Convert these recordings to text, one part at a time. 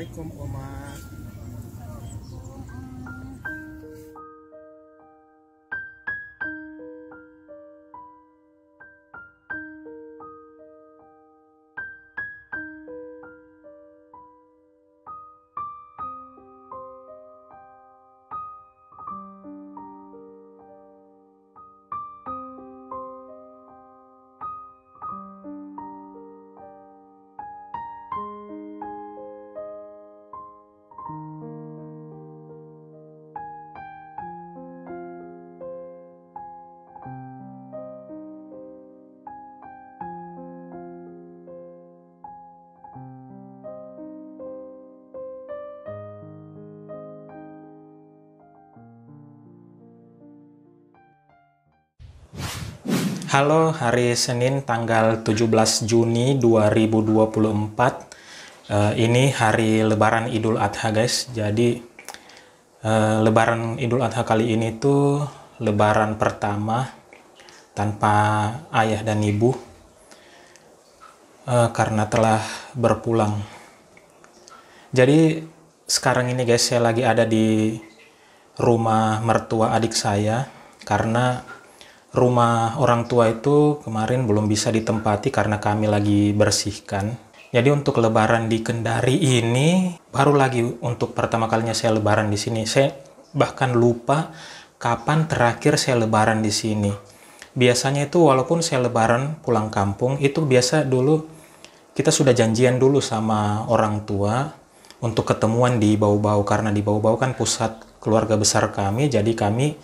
Assalamualaikum Oma. Halo, hari Senin tanggal 17 Juni 2024. Ini hari Lebaran Idul Adha guys. Jadi Lebaran Idul Adha kali ini tuh Lebaran pertama tanpa ayah dan ibu karena telah berpulang. Jadi sekarang ini guys, saya lagi ada di rumah mertua adik saya karena rumah orang tua itu kemarin belum bisa ditempati karena kami lagi bersihkan. Jadi untuk Lebaran di Kendari ini baru lagi untuk pertama kalinya saya Lebaran di sini. Saya bahkan lupa kapan terakhir saya Lebaran di sini. Biasanya itu walaupun saya Lebaran pulang kampung itu biasa dulu kita sudah janjian dulu sama orang tua untuk ketemuan di Bau-Bau, karena di Bau-Bau kan pusat keluarga besar kami. Jadi kami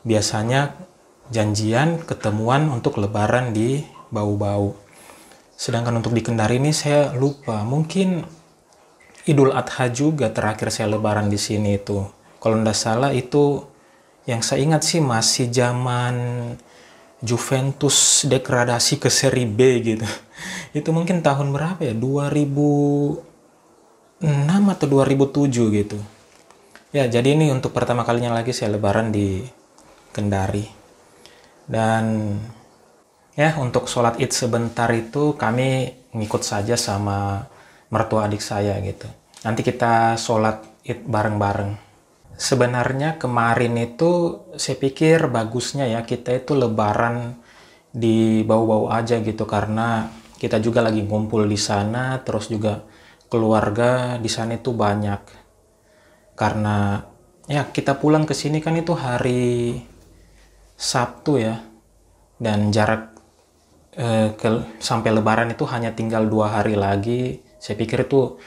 biasanya janjian ketemuan untuk Lebaran di Bau-Bau. Sedangkan untuk di Kendari ini saya lupa, mungkin Idul Adha juga terakhir saya Lebaran di sini itu. Kalau tidak salah itu yang saya ingat sih masih zaman Juventus degradasi ke Serie B gitu. Itu mungkin tahun berapa ya? 2006 atau 2007 gitu. Ya, jadi ini untuk pertama kalinya lagi saya Lebaran di Kendari. Dan ya, untuk sholat id sebentar itu kami ngikut saja sama mertua adik saya gitu. Nanti kita sholat id bareng-bareng. Sebenarnya kemarin itu saya pikir bagusnya ya kita itu Lebaran di Bau-Bau aja gitu, karena kita juga lagi ngumpul di sana, terus juga keluarga di sana itu banyak. Karena ya kita pulang ke sini kan itu hari Sabtu ya, dan jarak sampai Lebaran itu hanya tinggal 2 hari lagi. Saya pikir itu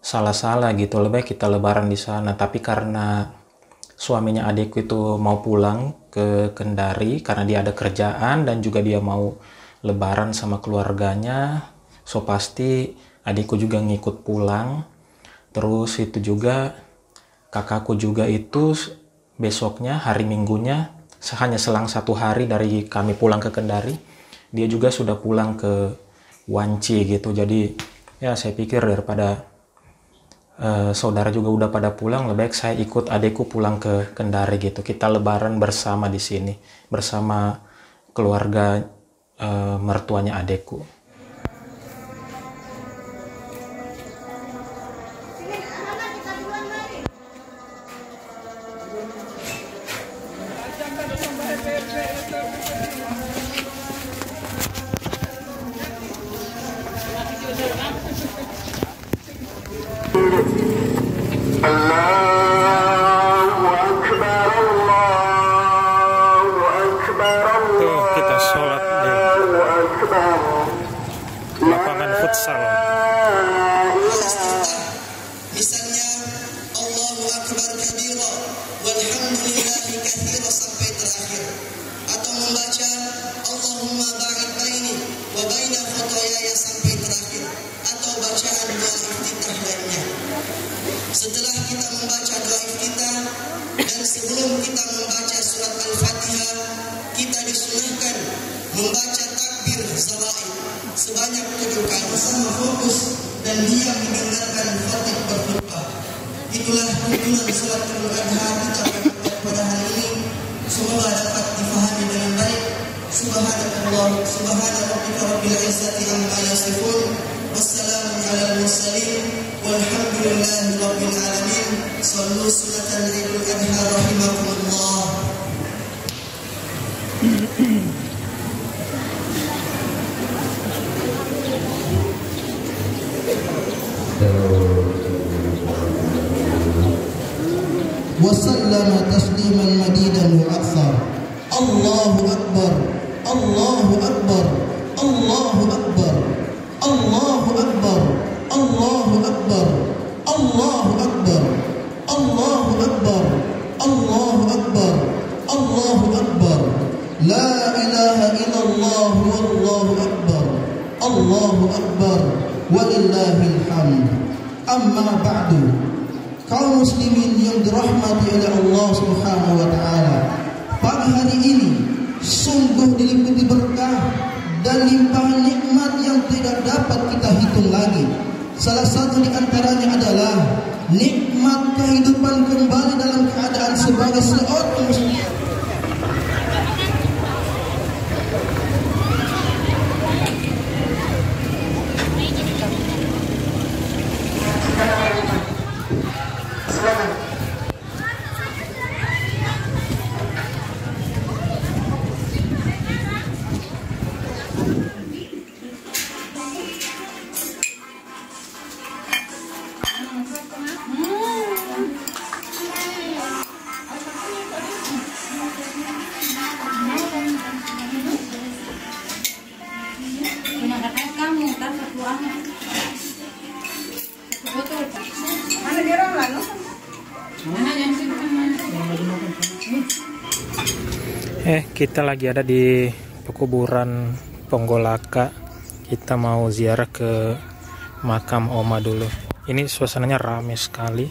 salah-salah gitu, lebih baik kita Lebaran di sana. Tapi karena suaminya adikku itu mau pulang ke Kendari karena dia ada kerjaan dan juga dia mau Lebaran sama keluarganya, so pasti adikku juga ngikut pulang. Terus itu juga kakakku juga itu besoknya hari Minggunya, hanya selang 1 hari dari kami pulang ke Kendari, dia juga sudah pulang ke Wanci gitu. Jadi ya saya pikir daripada saudara juga udah pada pulang, lebih baik saya ikut adekku pulang ke Kendari gitu. Kita Lebaran bersama di sini bersama keluarga mertuanya adekku. Kita sholat di lapangan futsal. Misalnya Allahu Akbar kabira walhamdulillahi katsira sampai terakhir, atau membaca Allahumma ba'id baini wa baina khotoyaya sampai terakhir, atau bacaan doa iftitah lainnya. Setelah kita membaca doa iftitah dan sebelum kita membaca surat Al-Fatihah, kita disunahkan membaca takbir zawaid sebanyak 7 kali sama fokus dan diam mendengarkan khatib berkhutbah. Itulah tuntunan sholat Idul Adha kita pada hari ini. Semoga dapat difahami dengan baik. Subhanallah, subhana rabbika rabbil izzati amma yasifun, Wassalamu ala mursalin walhamdulillahi rabbil alamin. Sallu sunatan Idul Adha rahimakumullah. وسلم تسليما مديدا وأكثر. الله أكبر الله أكبر الله أكبر الله أكبر الله أكبر الله أكبر الله أكبر الله أكبر الله أكبر لا إله إلا الله والله أكبر الله أكبر ولله الحمد. أما بعد, kaum muslimin yang dirahmati oleh Allah Subhanahu wa taala, pagi hari ini sungguh diliputi berkah dan limpahan nikmat yang tidak dapat kita hitung lagi. Salah satu di antaranya adalah nikmat kehidupan kembali dalam keadaan sebagai seorang muslim. Kita lagi ada di pekuburan Ponggolaka. Kita mau ziarah ke makam Oma dulu. Ini suasananya rame sekali.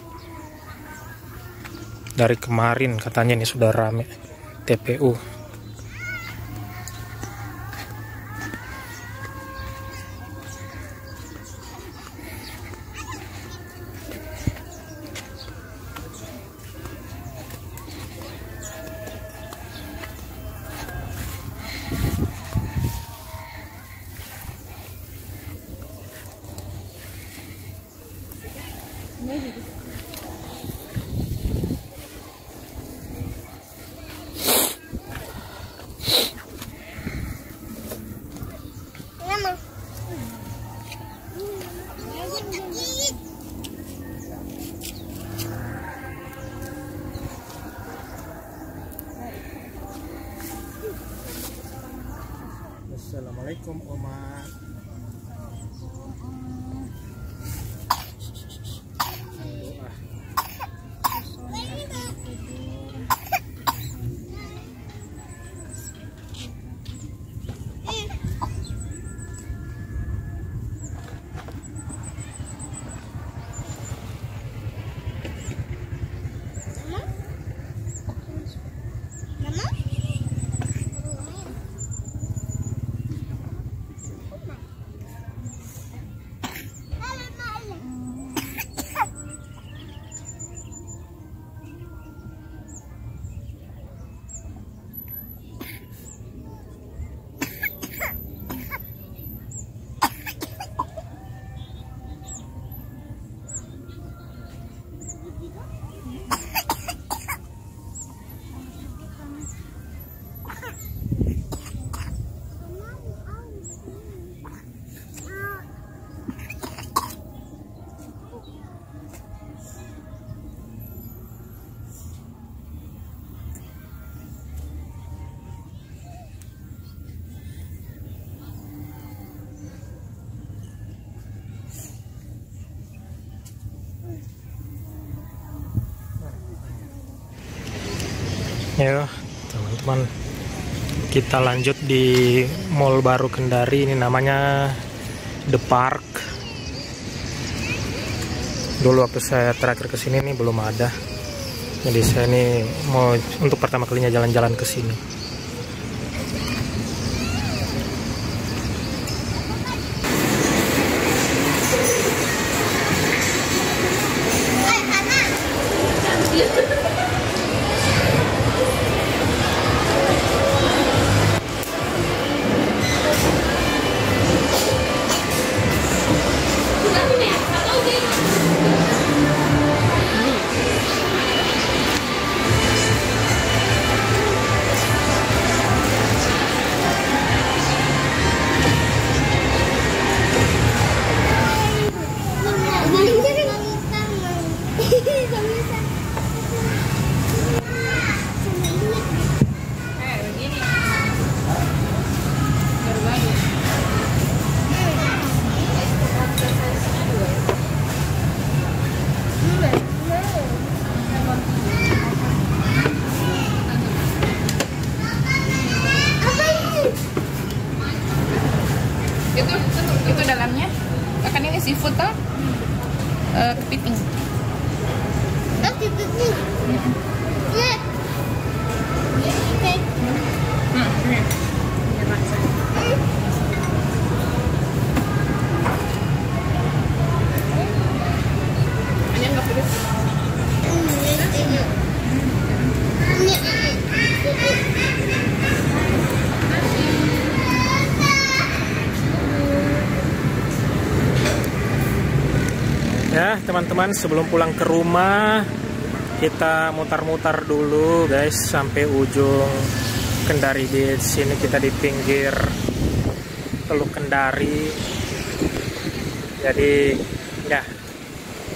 Dari kemarin katanya ini sudah rame TPU. Assalamualaikum Oma. Ya teman-teman, kita lanjut di Mall Baru Kendari. Ini namanya The Park. Dulu waktu saya terakhir kesini nih belum ada, jadi saya ini mau untuk pertama kalinya jalan-jalan ke sini. Itu dalamnya. Makan ini seafood toh. Kepiting. Kepiting. Lihat. Ini nggak pedes. Ya teman-teman, sebelum pulang ke rumah kita mutar-mutar dulu guys sampai ujung Kendari Beach. Ini kita di pinggir Teluk Kendari. Jadi ya,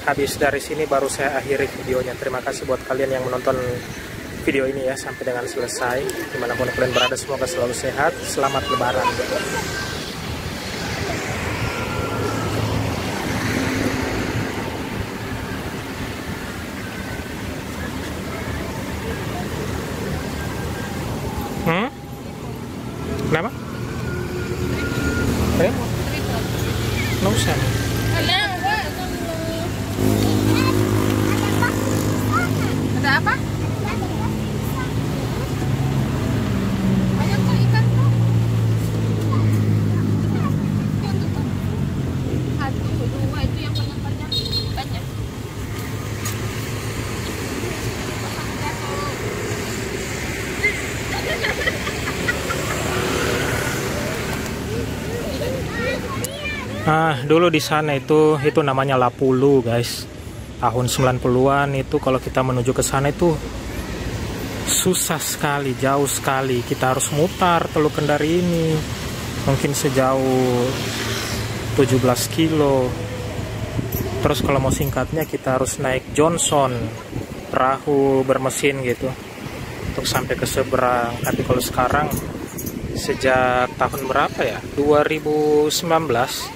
habis dari sini baru saya akhiri videonya. Terima kasih buat kalian yang menonton video ini ya sampai dengan selesai. Dimanapun kalian berada, semoga selalu sehat. Selamat Lebaran. Kenapa? Nggak usah. Ada apa? Banyak tuh ikan tuh. Satu, dua itu yang banyak-banyak. Banyak. Dulu di sana itu namanya Lapulu guys. Tahun 90-an itu kalau kita menuju ke sana itu susah sekali, jauh sekali. Kita harus mutar Teluk Kendari ini. Mungkin sejauh 17 kilo. Terus kalau mau singkatnya kita harus naik Johnson, perahu bermesin gitu, untuk sampai ke seberang. Tapi kalau sekarang sejak tahun berapa ya? 2019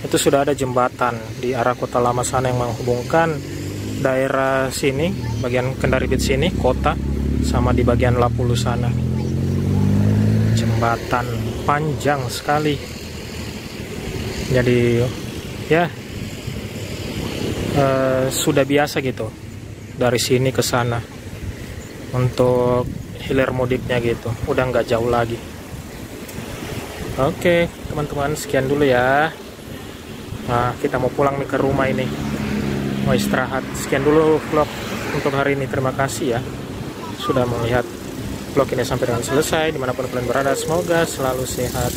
itu sudah ada jembatan di arah Kota Lama sana yang menghubungkan daerah sini, bagian Kendari Beach sini, kota, sama di bagian Lapulu sana. Jembatan panjang sekali. Jadi ya sudah biasa gitu dari sini ke sana untuk hilir mudiknya gitu, udah nggak jauh lagi. Oke teman-teman, sekian dulu ya. Nah, kita mau pulang nih ke rumah ini, mau istirahat. Sekian dulu vlog untuk hari ini. Terima kasih ya sudah melihat vlog ini sampai dengan selesai. Dimanapun kalian berada, semoga selalu sehat.